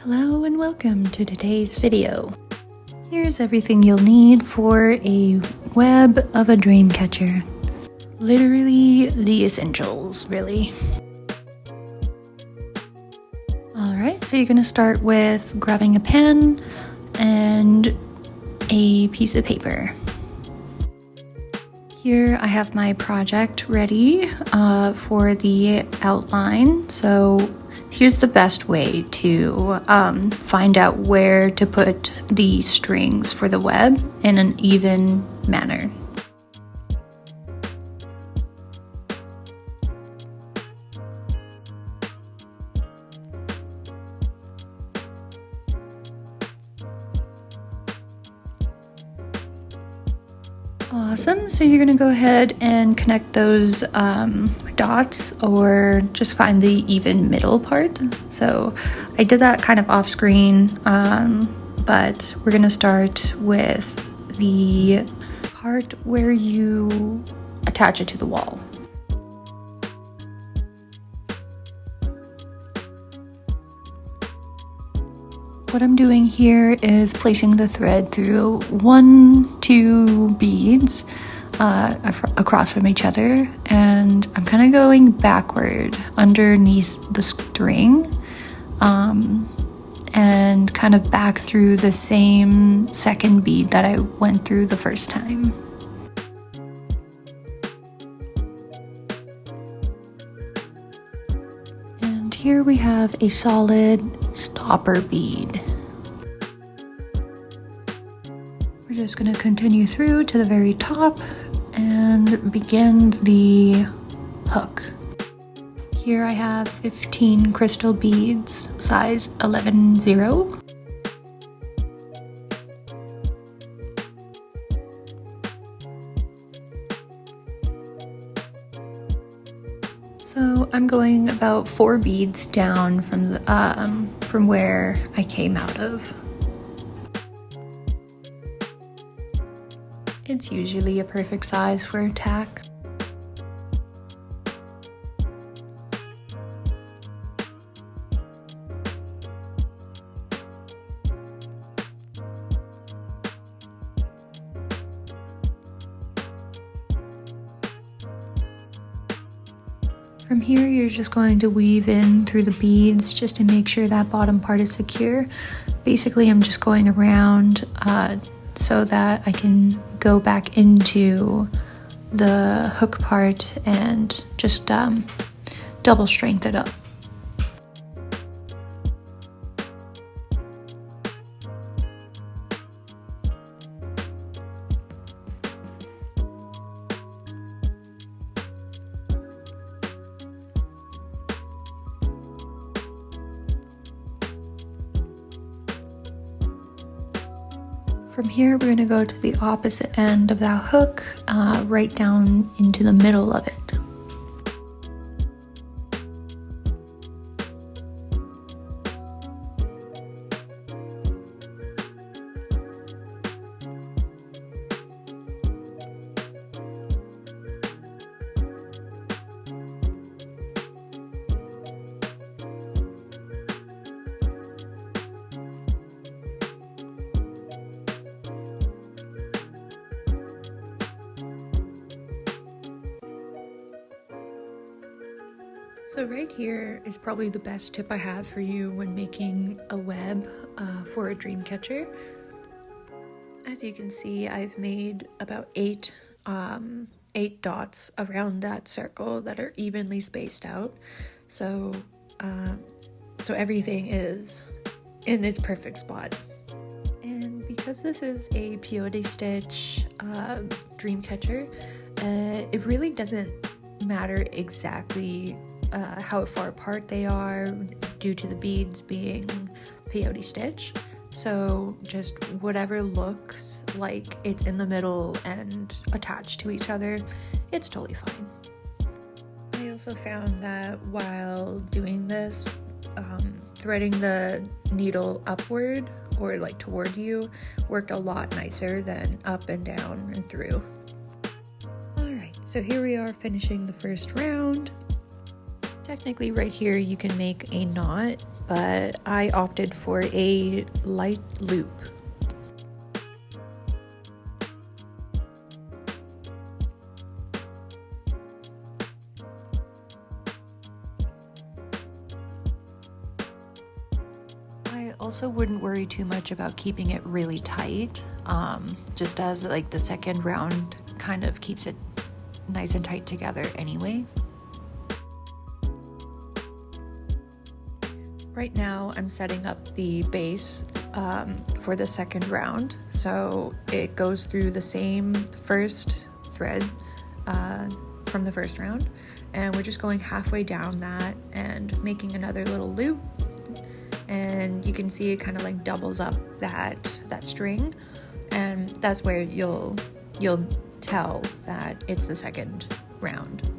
Hello and welcome to today's video. Here's everything you'll need for a web of a dream catcher. Literally the essentials, really. Alright, so you're going to start with grabbing a pen and a piece of paper. Here I have my project ready for the outline, so here's the best way to find out where to put the strings for the web in an even manner. Awesome, so you're gonna go ahead and connect those dots or just find the even middle part. So I did that kind of off screen, but we're gonna start with the part where you attach it to the wall. What I'm doing here is placing the thread through 2 beads across from each other, and I'm kind of going backward underneath the string and kind of back through the same second bead that I went through the first time. And here we have a solid stopper bead. We're just going to continue through to the very top and begin the hook. Here I have 15 crystal beads, size 11-0. So I'm going about 4 beads down from where I came out of. It's usually a perfect size for a tack. From here, you're just going to weave in through the beads just to make sure that bottom part is secure. Basically, I'm just going around so that I can go back into the hook part and just double strength it up. From here, we're going to go to the opposite end of that hook, right down into the middle of it. So right here is probably the best tip I have for you when making a web for a dream catcher. As you can see, I've made about 8 dots around that circle that are evenly spaced out. So everything is in its perfect spot. And because this is a peyote stitch dream catcher, it really doesn't matter exactly how far apart they are due to the beads being peyote stitch. So just whatever looks like it's in the middle and attached to each other, it's totally fine. I also found that while doing this, threading the needle upward or like toward you worked a lot nicer than up and down and through. Alright, so here we are finishing the first round. Technically right here you can make a knot but I opted for a light loop. I also wouldn't worry too much about keeping it really tight, just as like the second round kind of keeps it nice and tight together anyway. Right now I'm setting up the base for the second round, so it goes through the same first thread from the first round, and we're just going halfway down that and making another little loop, and you can see it kind of like doubles up that string, and that's where you'll tell that it's the second round.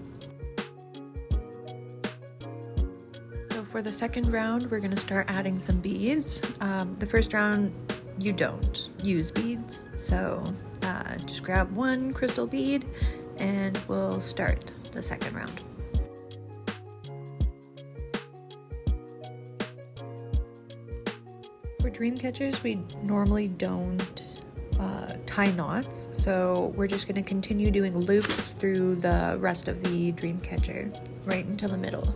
So for the second round, we're going to start adding some beads. The first round, you don't use beads, so just grab one crystal bead and we'll start the second round. For dream catchers, we normally don't tie knots, so we're just going to continue doing loops through the rest of the dream catcher right until the middle.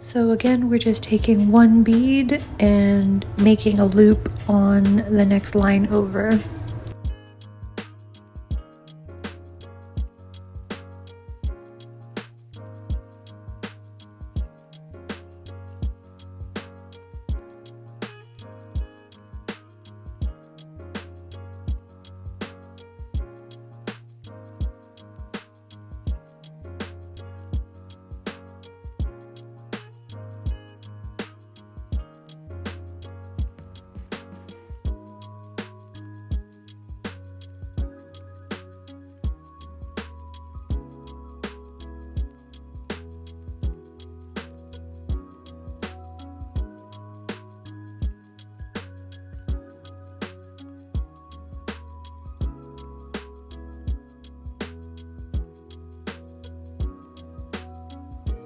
So again, we're just taking one bead and making a loop on the next line over.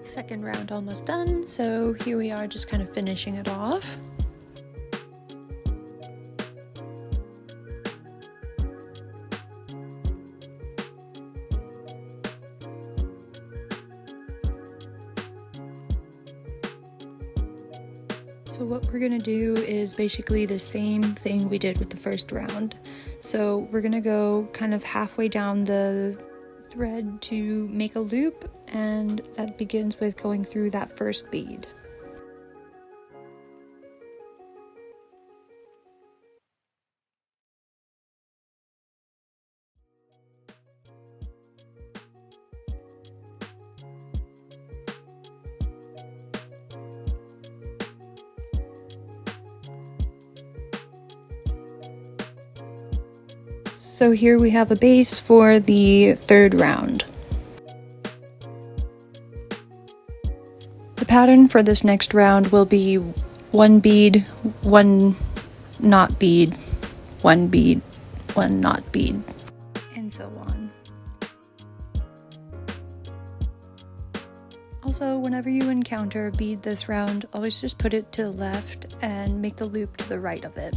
Second round almost done, so here we are just kind of finishing it off. So what we're going to do is basically the same thing we did with the first round. So we're going to go kind of halfway down the thread to make a loop, and that begins with going through that first bead. So here we have a base for the third round. The pattern for this next round will be one bead, one not bead, one bead, one not bead, and so on. Also, whenever you encounter a bead this round, always just put it to the left and make the loop to the right of it.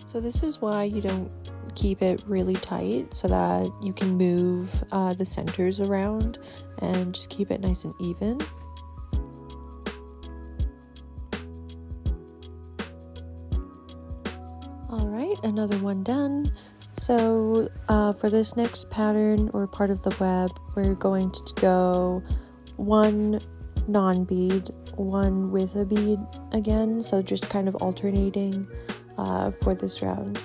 So this is why you don't keep it really tight, so that you can move the centers around and just keep it nice and even. Alright, another one done. So for this next pattern or part of the web, we're going to go one non-bead, one with a bead again, so just kind of alternating for this round.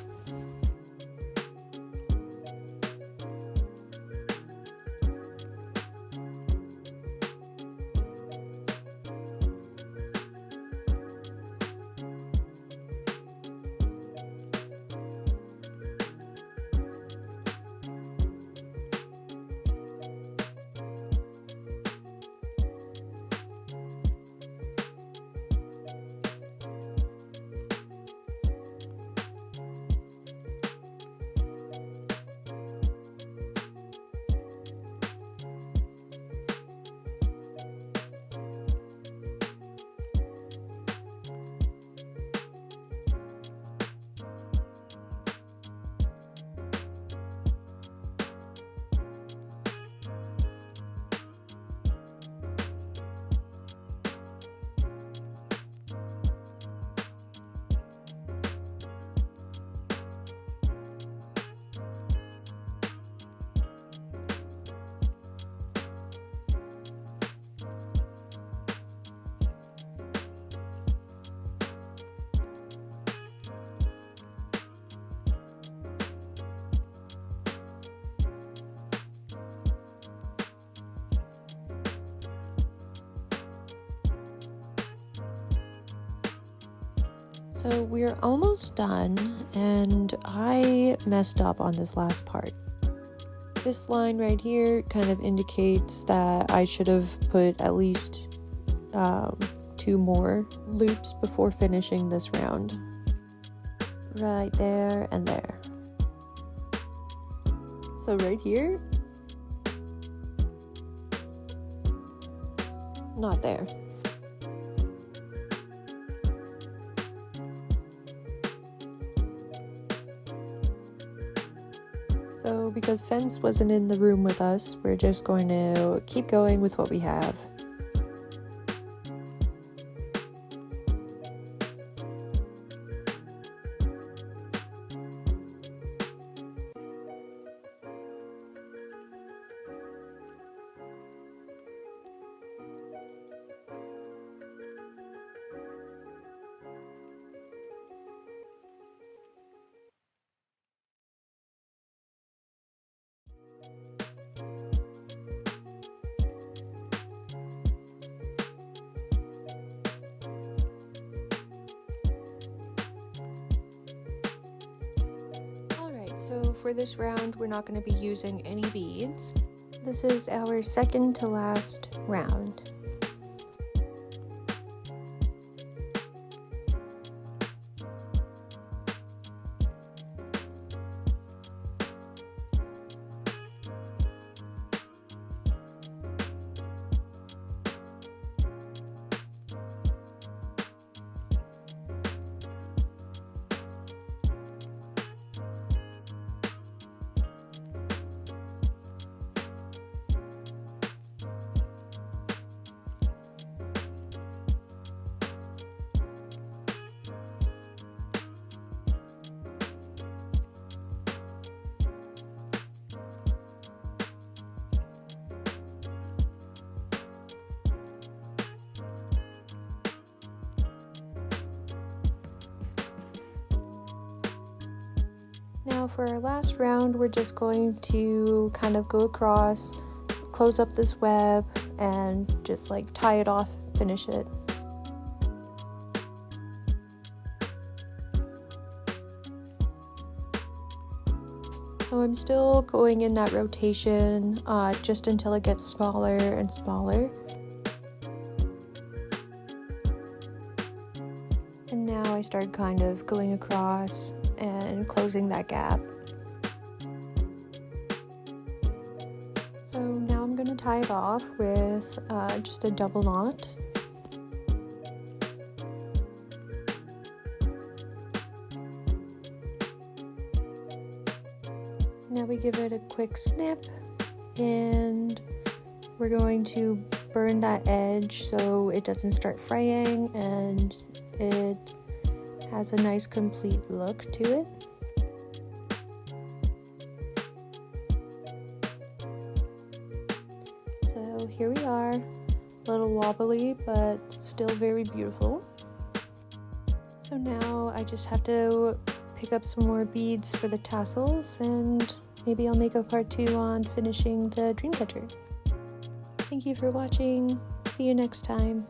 So we're almost done, and I messed up on this last part. This line right here kind of indicates that I should have put at least 2 more loops before finishing this round. Right there and there. So right here, not there. So because Sense wasn't in the room with us, we're just going to keep going with what we have. So for this round, we're not going to be using any beads. This is our second to last round. Now for our last round, we're just going to kind of go across, close up this web, and just like tie it off, finish it. So I'm still going in that rotation just until it gets smaller and smaller. And now I start kind of going across and closing that gap. So now I'm going to tie it off with just a double knot. Now we give it a quick snip, and we're going to burn that edge so it doesn't start fraying and it has a nice complete look to it. So here we are, a little wobbly but still very beautiful. So now I just have to pick up some more beads for the tassels, and maybe I'll make a part 2 on finishing the Dreamcatcher. Thank you for watching. See you next time.